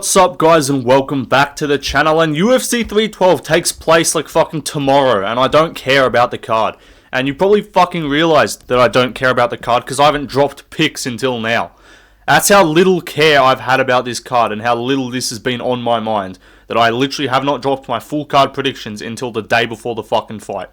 What's up guys and welcome back to the channel. And UFC 312 takes place like fucking tomorrow and I don't care about the card. And you probably fucking realized that I don't care about the card because I haven't dropped picks until now. That's how little care I've had about this card and how little this has been on my mind, that I literally have not dropped my full card predictions until the day before the fucking fight.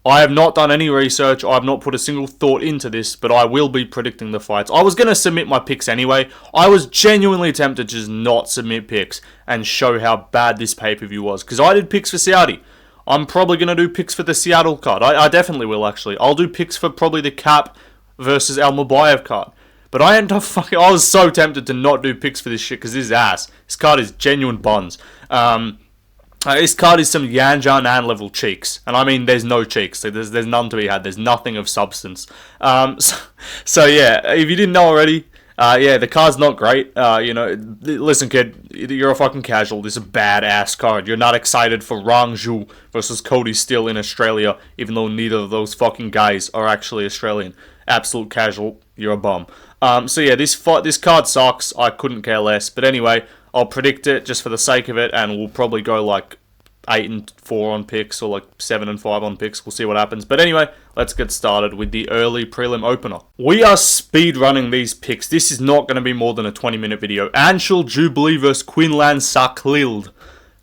I have not done any research, I have not put a single thought into this, but I will be predicting the fights. I was going to submit my picks anyway. I was genuinely tempted to just not submit picks and show how bad this pay-per-view was, because I did picks for Saudi. I'm probably going to do picks for the Seattle card. I definitely will, actually. I'll do picks for probably the Cap versus Almabayev card. But I was so tempted to not do picks for this shit, because this is ass. This card is genuine buns. This card is some Yan Jianan level cheeks. And I mean, there's no cheeks. There's none to be had. There's nothing of substance. So yeah, if you didn't know already, yeah, the card's not great. Listen kid, you're a fucking casual. This is a badass card. You're not excited for Rongzhu versus Cody Steele in Australia, even though neither of those fucking guys are actually Australian. Absolute casual. You're a bum. So yeah, this card sucks. I couldn't care less. But anyway, I'll predict it just for the sake of it, and we'll probably go like 8-4 on picks, or like 7-5 on picks. We'll see what happens. But anyway, let's get started with the early prelim opener. We are speed running these picks. This is not going to be more than a 20-minute video. Jubli versus Salkilld.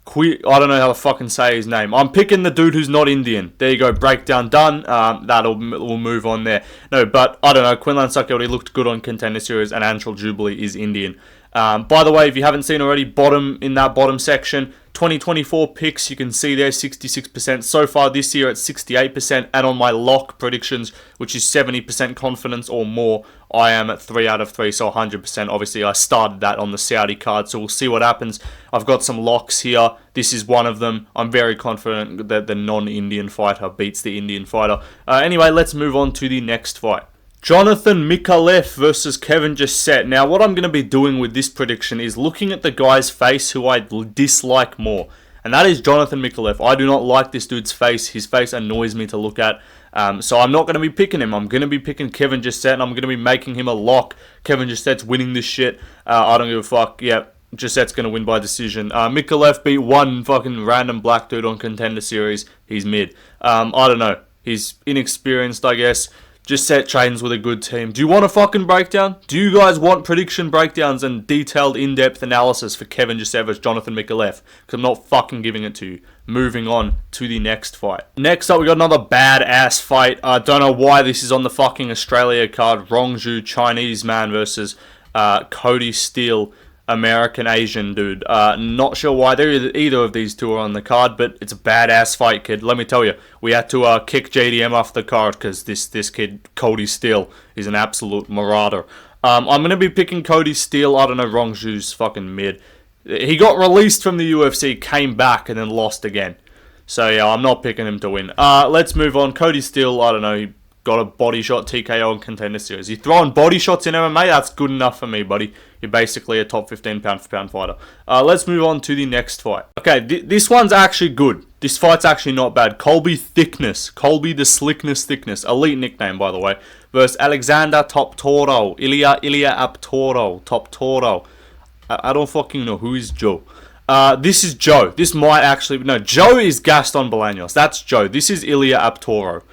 I don't know how to fucking say his name. I'm picking the dude who's not Indian. There you go, breakdown done. We'll move on there. No, but I don't know. Salkilld, he looked good on Contender Series, and Jubli is Indian. By the way, if you haven't seen already, in that bottom section, 2024 picks, you can see there 66%. So far this year at 68%, and on my lock predictions, which is 70% confidence or more, I am at 3 out of 3, so 100%. Obviously, I started that on the Saudi card, so we'll see what happens. I've got some locks here. This is one of them. I'm very confident that the non-Indian fighter beats the Indian fighter. Anyway, let's move on to the next fight. Micallef versus Jousett. Now, what I'm going to be doing with this prediction is looking at the guy's face who I dislike more. And that is Micallef. I do not like this dude's face. His face annoys me to look at. So I'm not going to be picking him. I'm going to be picking Jousett, and I'm going to be making him a lock. Joussett's winning this shit. I don't give a fuck. Yeah, Jousett's going to win by decision. Micallef beat one fucking random black dude on Contender Series. He's mid. I don't know. He's inexperienced, I guess. Jousett trains with a good team. Do you want a fucking breakdown? Do you guys want prediction breakdowns and detailed in-depth analysis for Jousett versus Micallef? Because I'm not fucking giving it to you. Moving on to the next fight. Next up, we got another badass fight. I don't know why this is on the fucking Australia card. Rongzhu, Chinese man versus Cody Steele, American Asian dude. Not sure why either of these two are on the card, but it's a badass fight, kid. Let me tell you, we had to kick JDM off the card because this kid, Cody Steele, is an absolute marauder. I'm going to be picking Cody Steele. I don't know, Rongzhu's fucking mid. He got released from the UFC, came back, and then lost again. So yeah, I'm not picking him to win. Let's move on. Cody Steele, I don't know, he got a body shot TKO in Contender Series. You throwing body shots in MMA? That's good enough for me, buddy. You're basically a top 15 pound-for-pound fighter. Let's move on to the next fight. Okay, this one's actually good. This fight's actually not bad. Thicknesse. Colby the Slickness Thicknesse. Elite nickname, by the way. Versus Alexander Topuria. Ilya Aptoro. Topuria. I don't fucking know. Who is Joe? This is Joe. This might actually... No, Joe is Gaston Bolaños. That's Joe. This is Ilya Aptoro.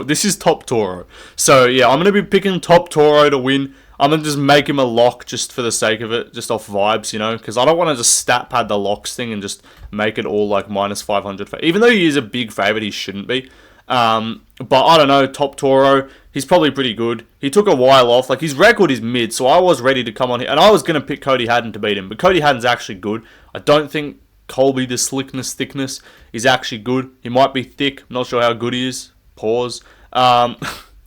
This is Topuria. So yeah, I'm going to be picking Topuria to win. I'm going to just make him a lock just for the sake of it, just off vibes, you know, because I don't want to just stat pad the locks thing and just make it all like minus 500. Even though he is a big favourite, he shouldn't be. But I don't know, Topuria, he's probably pretty good. He took a while off, like his record is mid, so I was ready to come on here, and I was going to pick Cody Haddon to beat him, but Cody Haddon's actually good. I don't think Colby the Slickness Thickness is actually good. He might be thick, I'm not sure how good he is. Pause.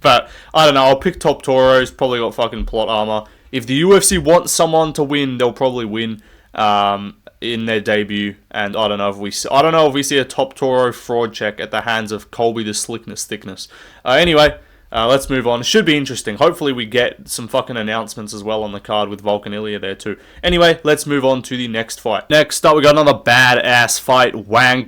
But I don't know, I'll pick Topuria. He's probably got fucking plot armor. If the UFC wants someone to win, they'll probably win in their debut. And I don't know if we see a Topuria fraud check at the hands of Colby the Slickness Thickness. Anyway, let's move on. It should be interesting. Hopefully we get some fucking announcements as well on the card with Volkan Ilya there too. Anyway, let's move on to the next fight. Next up, we got another badass fight. Wang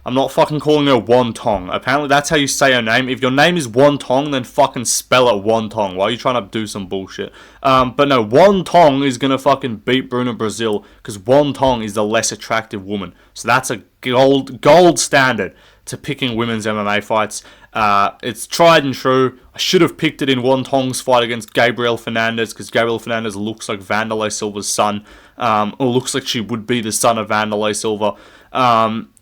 I'm not fucking calling her Wontong. Apparently that's how you say her name. If your name is Wontong, then fucking spell it Wontong. Why are you trying to do some bullshit? But no, Wontong is gonna fucking beat Bruna Brasil because Wontong is the less attractive woman. So that's a gold standard to picking women's MMA fights. It's tried and true. I should have picked it in Wontong's fight against Gabriel Fernandez because Gabriel Fernandez looks like Vanderlei Silva's son, or looks like she would be the son of Vanderlei Silva.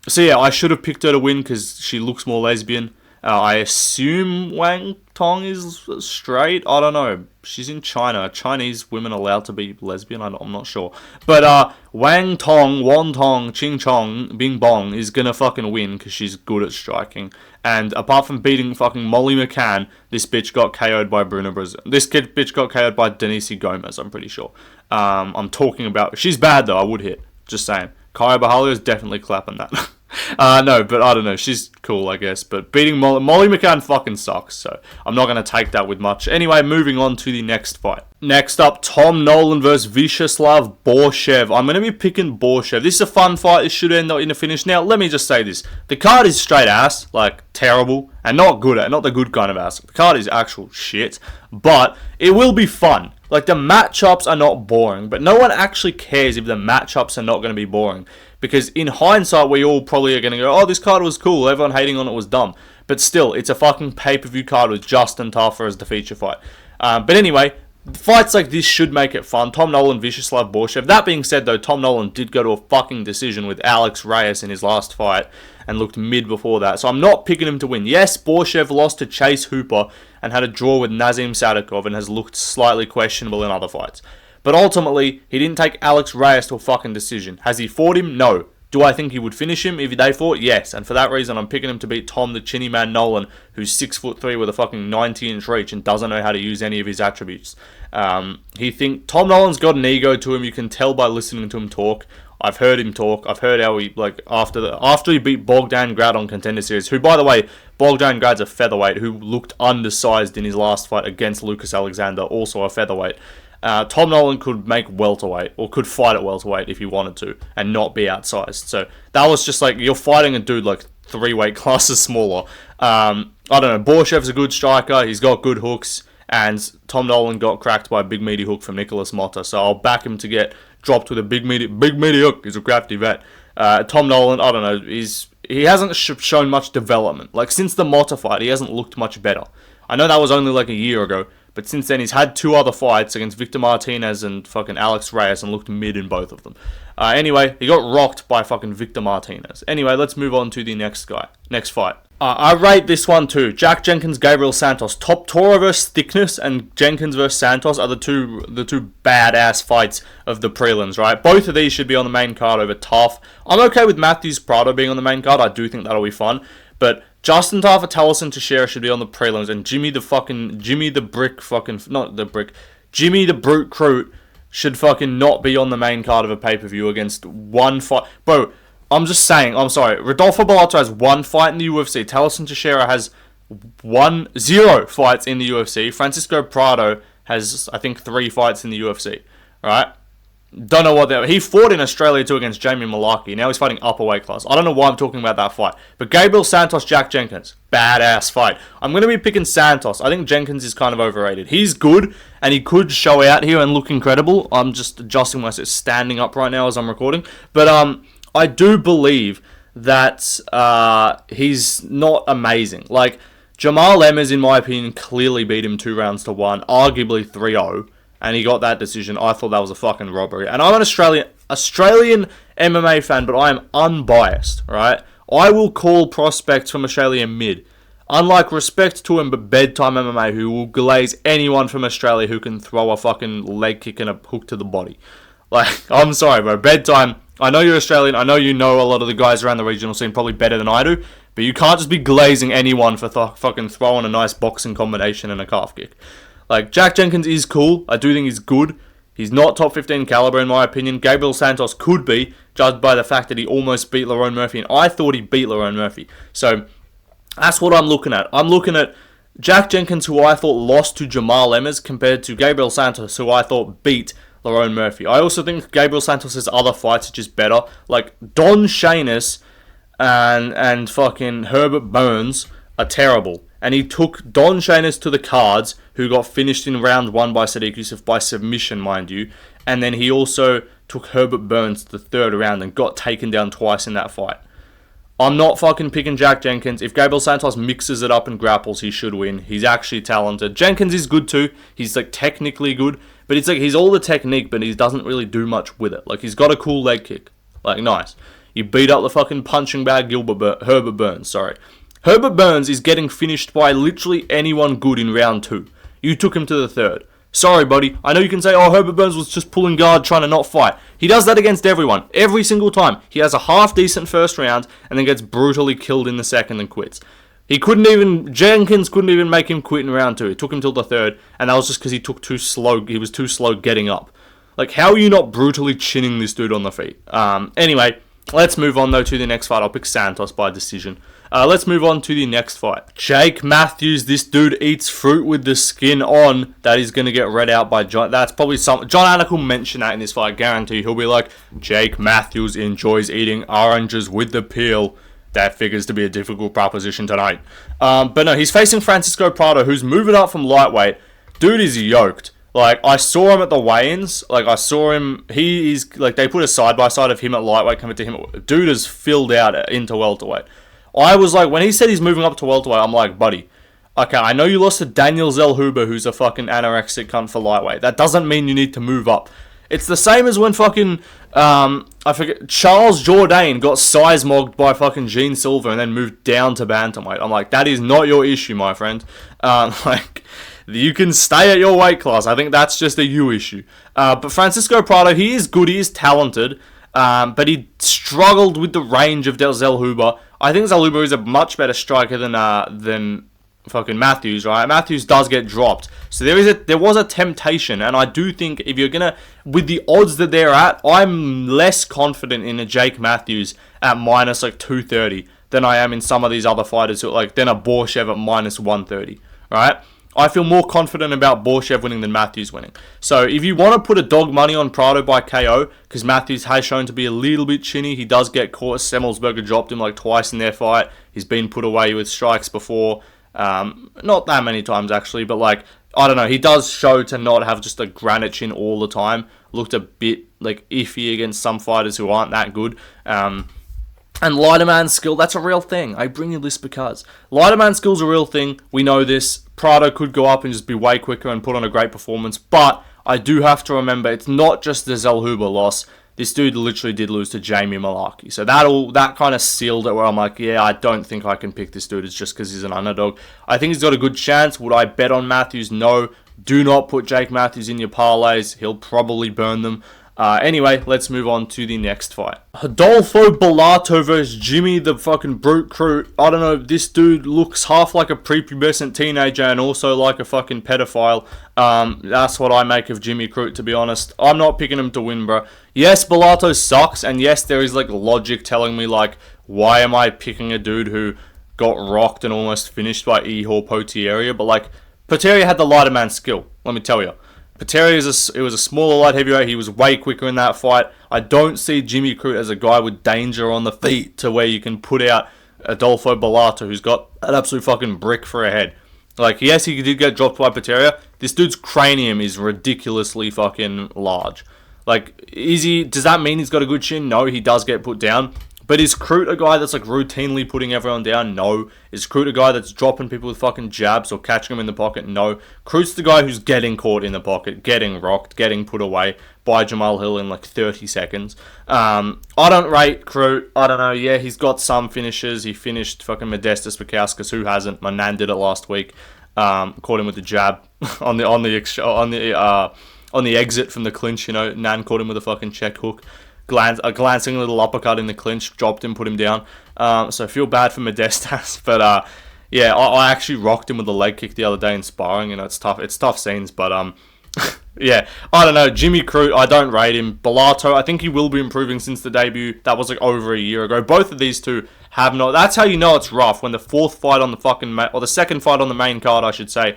So yeah, I should have picked her to win because she looks more lesbian. I assume Wang Tong is straight. I don't know. She's in China. Are Chinese women allowed to be lesbian? I'm not sure. But Wang Tong, Won Tong, Ching Chong, Bing Bong is gonna fucking win because she's good at striking. And apart from beating fucking Molly McCann, this bitch got KO'd by Bruna Brasil. This bitch got KO'd by Denise Gomez, I'm pretty sure. I'm talking about... She's bad though, I would hit. Just saying. Kaya Bahalio is definitely clapping that. No, but I don't know. She's cool, I guess. But beating Molly McCann fucking sucks, so I'm not going to take that with much. Anyway, moving on to the next fight. Next up, Tom Nolan versus Vyacheslav Borschev. I'm going to be picking Borschev. This is a fun fight. It should end in a finish. Now, let me just say this. The card is straight ass, like terrible, and not the good kind of ass. The card is actual shit, but it will be fun. Like, the matchups are not boring, but no one actually cares if the matchups are not going to be boring. Because in hindsight, we all probably are going to go, oh, this card was cool, everyone hating on it was dumb. But still, it's a fucking pay-per-view card with Justin Tafa as the feature fight. But anyway, fights like this should make it fun. Tom Nolan, Vyacheslav Borschev. That being said, though, Tom Nolan did go to a fucking decision with Alex Reyes in his last fight and looked mid before that. So I'm not picking him to win. Yes, Borschev lost to Chase Hooper and had a draw with Nazim Sadikov and has looked slightly questionable in other fights. But ultimately, he didn't take Alex Reyes to a fucking decision. Has he fought him? No. Do I think he would finish him if they fought? Yes. And for that reason, I'm picking him to beat Tom the Chinny Man Nolan, who's 6'3" with a fucking 90-inch reach and doesn't know how to use any of his attributes. Tom Nolan's got an ego to him. You can tell by listening to him talk. I've heard him talk. I've heard how he, like, after he beat Bogdan Grad on Contender Series, who, by the way, Bogdan Grad's a featherweight who looked undersized in his last fight against Lucas Alexander, also a featherweight. Tom Nolan could make welterweight, or could fight at welterweight if he wanted to, and not be outsized. So that was just like, you're fighting a dude like 3 weight classes smaller. I don't know, Borshev's a good striker, he's got good hooks, and Tom Nolan got cracked by a big meaty hook from Nicholas Motta, so I'll back him to get dropped with a big meaty hook. He's a crafty vet. Tom Nolan, I don't know, he hasn't shown much development. Like, since the Motta fight, he hasn't looked much better. I know that was only like a year ago, but since then, he's had 2 other fights against Victor Martinez and fucking Alex Reyes and looked mid in both of them. Anyway, he got rocked by fucking Victor Martinez. Anyway, let's move on to the next fight. I rate this one too. Jack Jenkins, Gabriel Santos. Topuria versus Thicknesse and Jenkins versus Santos are the two badass fights of the prelims, right? Both of these should be on the main card over Tafa. I'm okay with Matthews Prado being on the main card. I do think that'll be fun. But Justin Tafa, Taliesin Teixeira should be on the prelims, and Jimmy the Brute Crute should fucking not be on the main card of a pay-per-view against one fight. Bro, I'm just saying, I'm sorry. Rodolfo Bellato has 1 fight in the UFC. Taliesin Teixeira has 0 fights in the UFC. Francisco Prado has, I think, 3 fights in the UFC. Right? Don't know what he fought in Australia too against Jamie Malaki. Now he's fighting upper weight class. I don't know why I'm talking about that fight. But Gabriel Santos, Jack Jenkins. Badass fight. I'm going to be picking Santos. I think Jenkins is kind of overrated. He's good and he could show out here and look incredible. I'm just adjusting myself, standing up right now as I'm recording. But I do believe that he's not amazing. Like, Jamal Emmers, in my opinion, clearly beat him 2 rounds to 1. Arguably 3-0. And he got that decision. I thought that was a fucking robbery. And I'm an Australian MMA fan, but I am unbiased, right? I will call prospects from Australia mid. Unlike respect to him, but bedtime MMA, who will glaze anyone from Australia who can throw a fucking leg kick and a hook to the body. Like, I'm sorry, bro. Bedtime, I know you're Australian. I know you know a lot of the guys around the regional scene probably better than I do. But you can't just be glazing anyone for fucking throwing a nice boxing combination and a calf kick. Like, Jack Jenkins is cool. I do think he's good. He's not top 15 caliber in my opinion. Gabriel Santos could be, judged by the fact that he almost beat Lerone Murphy, and I thought he beat Lerone Murphy. So, that's what I'm looking at. I'm looking at Jack Jenkins, who I thought lost to Jamal Emmers, compared to Gabriel Santos, who I thought beat Lerone Murphy. I also think Gabriel Santos' other fights are just better. Like, Don Shainis and fucking Herbert Burns are terrible. And he took Don Shainis to the cards, who got finished in round 1 by Sadiq Yusuff by submission, mind you. And then he also took Herbert Burns to the 3rd round and got taken down twice in that fight. I'm not fucking picking Jack Jenkins. If Gabriel Santos mixes it up and grapples, he should win. He's actually talented. Jenkins is good too. He's like technically good, but it's like he's all the technique, but he doesn't really do much with it. Like he's got a cool leg kick. Like nice. You beat up the fucking punching bag Herbert Burns, sorry. Herbert Burns is getting finished by literally anyone good in round 2. You took him to the 3rd. Sorry, buddy. I know you can say, oh, Herbert Burns was just pulling guard trying to not fight. He does that against everyone. Every single time. He has a half-decent first round and then gets brutally killed in the second and quits. Jenkins couldn't even make him quit in round 2. It took him till the 3rd, and that was just because he was too slow getting up. Like, how are you not brutally chinning this dude on the feet? Anyway, let's move on, though, to the next fight. I'll pick Santos by decision. Let's move on to the next fight. Jake Matthews, this dude eats fruit with the skin on. That is going to get read out by John. That's probably John Anik will mention that in this fight, I guarantee. He'll be like, Jake Matthews enjoys eating oranges with the peel. That figures to be a difficult proposition tonight. But no, he's facing Francisco Prado, who's moving up from lightweight. Dude is yoked. Like, I saw him at the weigh-ins. Like, I saw him. He is, like, they put a side-by-side of him at lightweight coming to him. Dude is filled out into welterweight. I was like, when he said he's moving up to welterweight, I'm like, buddy, okay, I know you lost to Daniel Zellhuber, who's a fucking anorexic cunt for lightweight. That doesn't mean you need to move up. It's the same as when fucking, I forget, Charles Jourdain got size mogged by fucking Gene Silver and then moved down to bantamweight. I'm like, that is not your issue, my friend. Like, you can stay at your weight class. I think that's just a you issue. But Francisco Prado, he is good, he is talented, but he struggled with the range of Zellhuber. I think Zellhuber is a much better striker than fucking Matthews, right? Matthews does get dropped. So there was a temptation, and I do think if you're gonna, with the odds that they're at, I'm less confident in a Jake Matthews at minus like 230 than I am in some of these other fighters who than a Borschev at minus 130, right? I feel more confident about Borschev winning than Matthews winning. So if you want to put a dog money on Prado by KO, because Matthews has shown to be a little bit chinny, he does get caught. Semmelsberger dropped him like twice in their fight. He's been put away with strikes before. Not that many times actually, but like, I don't know, he does show to not have just a granite chin all the time. Looked a bit like iffy against some fighters who aren't that good. And Lighterman skill, that's a real thing. I bring you this because Lighterman skill's a real thing. We know this. Prado could go up and just be way quicker and put on a great performance. But I do have to remember, it's not just the Zellhuber loss. This dude literally did lose to Jamie Malarkey. So that kind of sealed it where I'm like, yeah, I don't think I can pick this dude. It's just because he's an underdog. I think he's got a good chance. Would I bet on Matthews? No. Do not put Jake Matthews in your parlays. He'll probably burn them. Anyway, let's move on to the next fight. Adolfo Bellato versus Jimmy the fucking brute Crute. I don't know, this dude looks half like a prepubescent teenager and also like a fucking pedophile. That's what I make of Jimmy Crute, to be honest. I'm not picking him to win, bro. Yes, Bellato sucks, and yes, there is like logic telling me like, why am I picking a dude who got rocked and almost finished by Ihor Potieria? But like, Potieria had the lighter man skill, let me tell you. Potieria was a smaller light heavyweight. He was way quicker in that fight. I don't see Jimmy Crute as a guy with danger on the feet to where you can put out Adolfo Bellato, who's got an absolute fucking brick for a head. Like, yes, he did get dropped by Potieria. This dude's cranium is ridiculously fucking large. Like, does that mean he's got a good chin? No, he does get put down. But is Crute a guy that's like routinely putting everyone down? No. Is Crute a guy that's dropping people with fucking jabs or catching them in the pocket? No. Crute's the guy who's getting caught in the pocket, getting rocked, getting put away by Jamal Hill in like 30 seconds. I don't rate Crute. I don't know. Yeah, he's got some finishes. He finished fucking Modestas Bukauskas. Who hasn't? My nan did it last week. Caught him with the jab on the exit from the clinch. You know, Nan caught him with a fucking check hook. A glancing little uppercut in the clinch, dropped him, put him down. So I feel bad for Modestas, but yeah, I actually rocked him with a leg kick the other day in sparring. You know, it's tough scenes, but yeah, I don't know. Jimmy Crute, I don't rate him. Bellato, I think he will be improving since the debut. That was like over a year ago. Both of these two have not. That's how you know it's rough, when the fourth fight on the fucking or the second fight on the main card, I should say.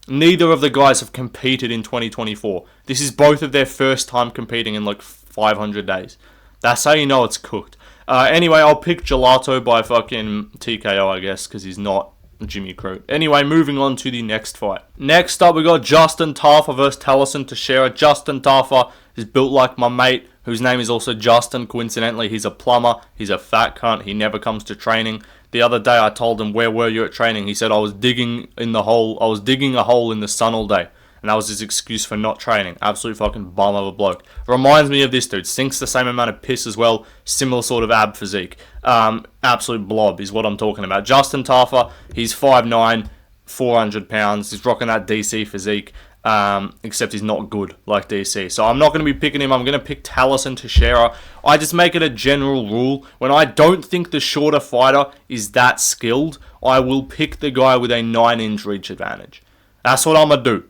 Neither of the guys have competed in 2024. This is both of their first time competing in like 500 days. That's how you know it's cooked. Anyway, I'll pick Gelato by fucking TKO, I guess, because he's not Jimmy Crute. Anyway, moving on to the next fight. Next up, we got Justin Tafa versus Teixeira. Justin Tafa is built like my mate, whose name is also Justin. Coincidentally, he's a plumber. He's a fat cunt. He never comes to training. The other day, I told him, where were you at training? He said, I was digging in the hole. I was digging a hole in the sun all day. And that was his excuse for not training. Absolute fucking bum of a bloke. Reminds me of this dude. Sinks the same amount of piss as well. Similar sort of ab physique. Absolute blob is what I'm talking about. Justin Tafa, he's 5'9", 400 pounds. He's rocking that DC physique. Except he's not good like DC. So I'm not going to be picking him. I'm going to pick Teixeira. I just make it a general rule. When I don't think the shorter fighter is that skilled, I will pick the guy with a 9-inch reach advantage. That's what I'm going to do.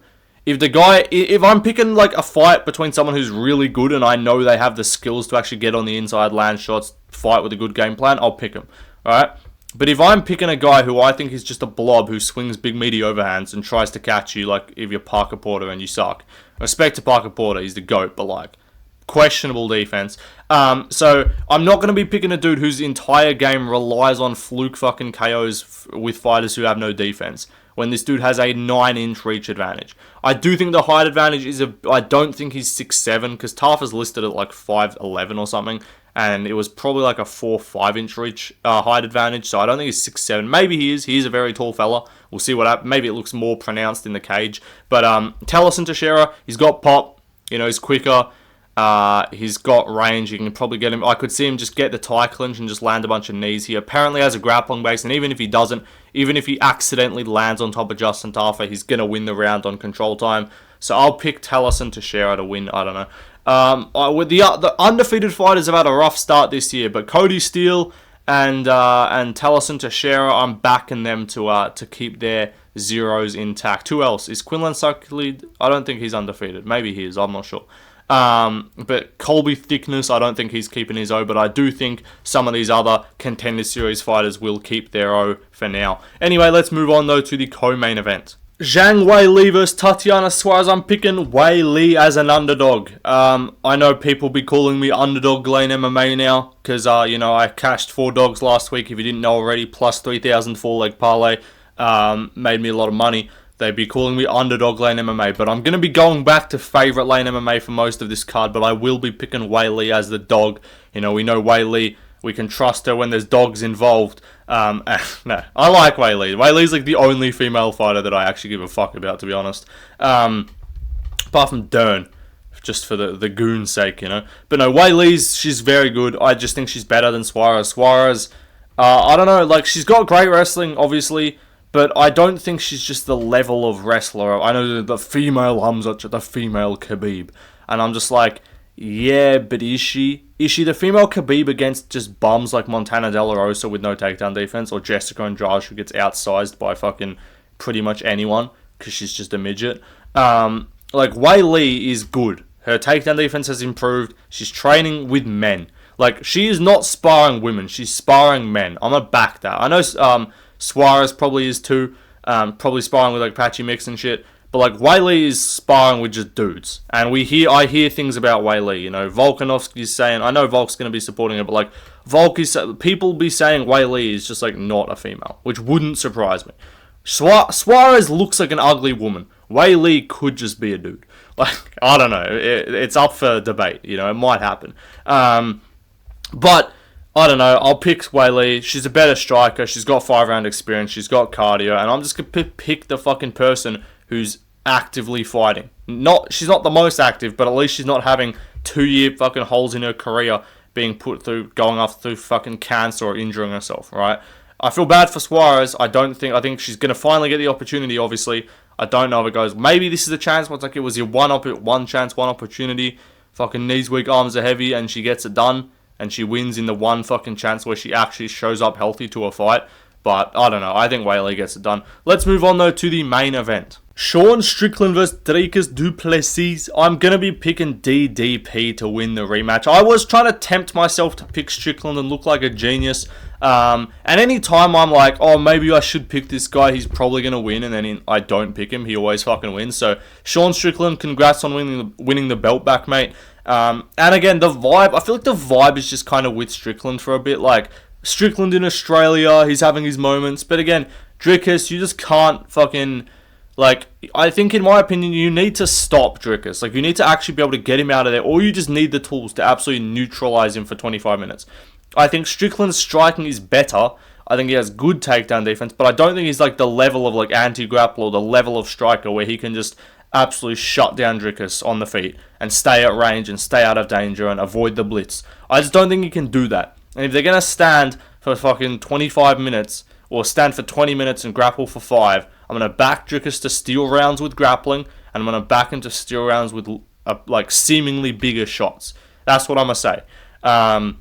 If I'm picking like a fight between someone who's really good and I know they have the skills to actually get on the inside, land shots, fight with a good game plan, I'll pick him. Alright? But if I'm picking a guy who I think is just a blob who swings big meaty overhands and tries to catch you, like if you're Parker Porter and you suck. Respect to Parker Porter, he's the GOAT, but like, questionable defense. So I'm not going to be picking a dude whose entire game relies on fluke fucking KOs with fighters who have no defense, when this dude has a 9-inch reach advantage. I do think the height advantage is I don't think he's 6'7", because Tafa's listed at like 5'11" or something, and it was probably like a 4-5-inch reach height advantage, so I don't think he's 6'7". Maybe he is. He is a very tall fella. We'll see what happens. Maybe it looks more pronounced in the cage. But Teixeira, he's got pop. You know, he's quicker. He's got range. You can probably get him. I could see him just get the tie clinch and just land a bunch of knees. He apparently has a grappling base, and even if he doesn't, even if he accidentally lands on top of Justin Tafa, he's going to win the round on control time. So I'll pick Teixeira to win. I don't know. With the undefeated fighters have had a rough start this year, but Cody Steele and Teixeira, I'm backing them to keep their zeros intact. Who else? Is Quinlan Salkilld? I don't think he's undefeated. Maybe he is. I'm not sure. But Colby Thicknesse, I don't think he's keeping his O, but I do think some of these other Contender Series fighters will keep their O for now. Anyway, let's move on though to the co-main event. Zhang Weili versus Tatiana Suarez. I'm picking Weili as an underdog. I know people be calling me Underdog Lane MMA now, because, you know, I cashed 4 dogs last week, if you didn't know already, plus 3,000 4-leg parlay, made me a lot of money. They'd be calling me Underdog Lane MMA, but I'm going to be going back to Favourite Lane MMA for most of this card, but I will be picking Weili as the dog. You know, we know Weili, we can trust her when there's dogs involved. No, I like Weili. Weili's like the only female fighter that I actually give a fuck about, to be honest. Apart from Dern, just for the goon's sake, you know. But no, she's very good. I just think she's better than Suarez. Suarez, I don't know, like, she's got great wrestling, obviously, but I don't think she's just the level of wrestler. I know the female Hamzat, the female Khabib. And I'm just like, yeah, but is she? Is she the female Khabib against just bums like Montana De La Rosa with no takedown defense? Or Jessica Andrade who gets outsized by fucking pretty much anyone because she's just a midget? Like, Weili is good. Her takedown defense has improved. She's training with men. Like, she is not sparring women. She's sparring men. I'm going to back that. I know Suarez probably is too, probably sparring with like Patchy Mix and shit, but like Weili is sparring with just dudes, and I hear things about Weili, you know, Volkanovski's saying, I know Volk's going to be supporting her, but like people be saying Weili is just like not a female, which wouldn't surprise me. Suarez looks like an ugly woman. Weili could just be a dude. Like, I don't know, it's up for debate, you know, it might happen. But I don't know, I'll pick Weili. She's a better striker. She's got 5-round experience. She's got cardio. And I'm just going to pick the fucking person who's actively fighting. She's not the most active, but at least she's not having 2-year fucking holes in her career being put through, going off through fucking cancer or injuring herself, right? I feel bad for Suarez. I think she's going to finally get the opportunity, obviously. I don't know if it goes. Maybe this is a chance. It's like it was your one chance, one opportunity. Fucking knees weak, arms are heavy, and she gets it done. And she wins in the one fucking chance where she actually shows up healthy to a fight. But, I don't know. I think Weili gets it done. Let's move on, though, to the main event. Sean Strickland versus Dricus du Plessis. I'm going to be picking DDP to win the rematch. I was trying to tempt myself to pick Strickland and look like a genius. And any time I'm like, oh, maybe I should pick this guy, he's probably going to win. And then I don't pick him. He always fucking wins. So, Sean Strickland, congrats on winning the belt back, mate. And again, the vibe, I feel like the vibe is just kind of with Strickland for a bit. Like, Strickland in Australia, he's having his moments. But again, Dricus, you just can't fucking... Like, I think, in my opinion, you need to stop Dricus. Like, you need to actually be able to get him out of there, or you just need the tools to absolutely neutralize him for 25 minutes. I think Strickland's striking is better. I think he has good takedown defense, but I don't think he's, like, the level of, like, anti-grapple or the level of striker where he can just absolutely shut down Dricus on the feet and stay at range and stay out of danger and avoid the blitz. I just don't think he can do that. And if they're going to stand for fucking 25 minutes, or stand for 20 minutes and grapple for 5, I'm going to back Dricus to steal rounds with grappling, and I'm going to back him to steal rounds with like seemingly bigger shots. That's what I'm going to say. I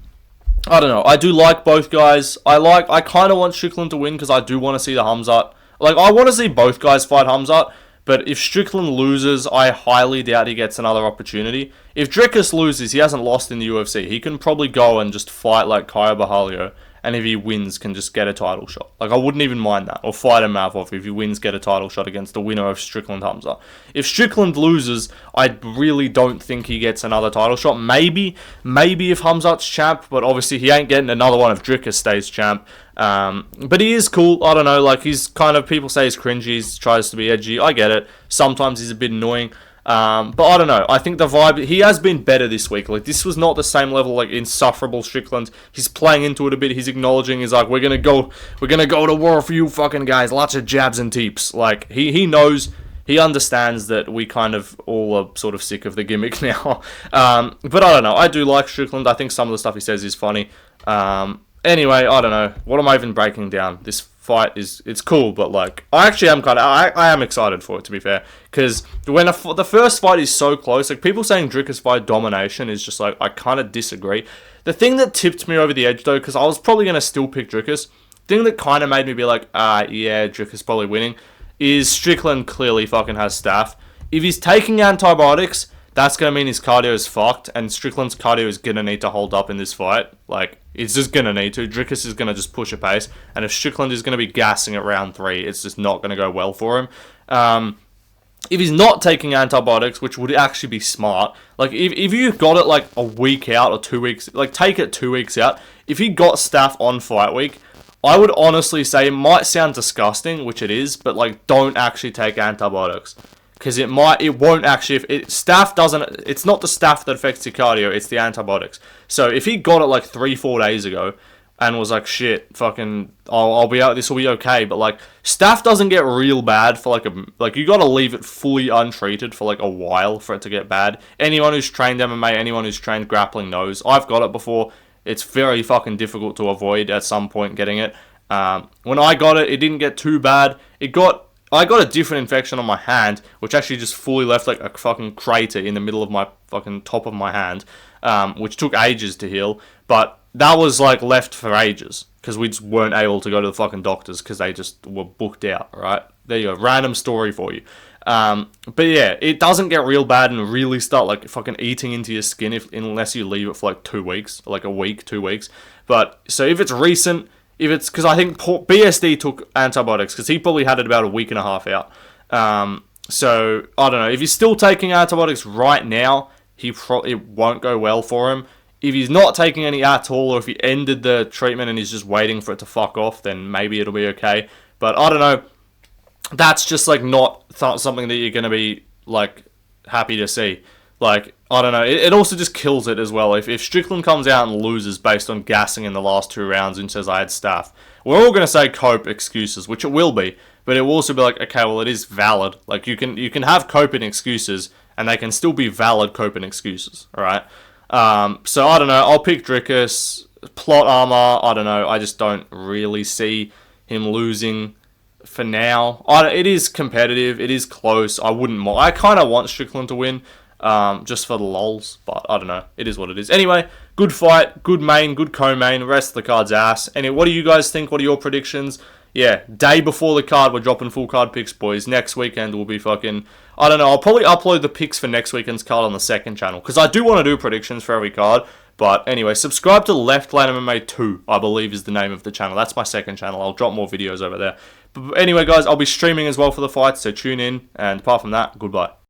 don't know. I do like both guys. I kind of want Strickland to win because I do want to see the Khamzat. Like, I want to see both guys fight Khamzat, but if Strickland loses, I highly doubt he gets another opportunity. If Dricus loses, he hasn't lost in the UFC. He can probably go and just fight like Caio Borralho, and if he wins, can just get a title shot. Like, I wouldn't even mind that. Or fight a Mavov if he wins, get a title shot against the winner of Strickland Khamzat. If Strickland loses, I really don't think he gets another title shot. Maybe if Khamzat's champ, but obviously he ain't getting another one if Dricus stays champ. But he is cool. I don't know, like, he's kind of, people say he's cringy, he tries to be edgy. I get it. Sometimes he's a bit annoying. But I don't know. I think the vibe, he has been better this week. Like, this was not the same level, like, insufferable Strickland. He's playing into it a bit. He's acknowledging, he's like, we're gonna go to war for you fucking guys. Lots of jabs and teeps. Like, he knows, he understands that we kind of all are sort of sick of the gimmick now. But I don't know. I do like Strickland. I think some of the stuff he says is funny. Anyway, I don't know. What am I even breaking down? This fight it's cool, but like, I actually am I am excited for it, to be fair, because when the first fight is so close, like, people saying Dricus fight domination is just like, I kind of disagree. The thing that tipped me over the edge though, because I was probably gonna still pick Dricus, thing that kind of made me be like, yeah, Dricus probably winning, is Strickland clearly fucking has staff. If he's taking antibiotics, that's going to mean his cardio is fucked, and Strickland's cardio is going to need to hold up in this fight. Like, it's just going to need to. Dricus is going to just push a pace, and if Strickland is going to be gassing at round 3, it's just not going to go well for him. If he's not taking antibiotics, which would actually be smart, like, if you got it, like, a week out or 2 weeks, like, take it 2 weeks out. If he got staff on fight week, I would honestly say, it might sound disgusting, which it is, but, like, don't actually take antibiotics. Because it won't actually, staph doesn't, it's not the staph that affects your cardio, it's the antibiotics. So if he got it like 3-4 days ago, and was like, shit, fucking, I'll be out, this will be okay, but like, staph doesn't get real bad for like, you gotta leave it fully untreated for like a while for it to get bad. Anyone who's trained MMA, anyone who's trained grappling knows. I've got it before, it's very fucking difficult to avoid at some point getting it. When I got it, it didn't get too bad. I got a different infection on my hand, which actually just fully left like a fucking crater in the middle of my fucking top of my hand, which took ages to heal, but that was like left for ages, because we just weren't able to go to the fucking doctors, because they just were booked out, right? There you go, random story for you. But yeah, it doesn't get real bad and really start like fucking eating into your skin unless you leave it for like 2 weeks, like a week, 2 weeks. But, so if it's recent, if it's, because I think BSD took antibiotics, because he probably had it about a week and a half out. So, I don't know. If he's still taking antibiotics right now, it won't go well for him. If he's not taking any at all, or if he ended the treatment and he's just waiting for it to fuck off, then maybe it'll be okay. But, I don't know. That's just, like, not something that you're going to be, like, happy to see. Like, I don't know, it also just kills it as well. If Strickland comes out and loses based on gassing in the last 2 rounds and says, I had staff, we're all going to say cope excuses, which it will be, but it will also be like, okay, well, it is valid. Like, you can have coping excuses, and they can still be valid coping excuses, alright? So, I don't know, I'll pick Dricus. Plot armor, I don't know, I just don't really see him losing for now. It is competitive, it is close, I wouldn't mind. I kind of want Strickland to win, just for the lols, but I don't know, it is what it is. Anyway, good fight, good main, good co-main, rest of the card's ass. Anyway, what do you guys think? What are your predictions? Yeah, day before the card, we're dropping full card picks, boys. Next weekend will be fucking, I don't know, I'll probably upload the picks for next weekend's card on the second channel, because I do want to do predictions for every card. But anyway, subscribe to Left Lane MMA 2, I believe is the name of the channel. That's my second channel. I'll drop more videos over there. But anyway, guys, I'll be streaming as well for the fight, so tune in. And apart from that, goodbye.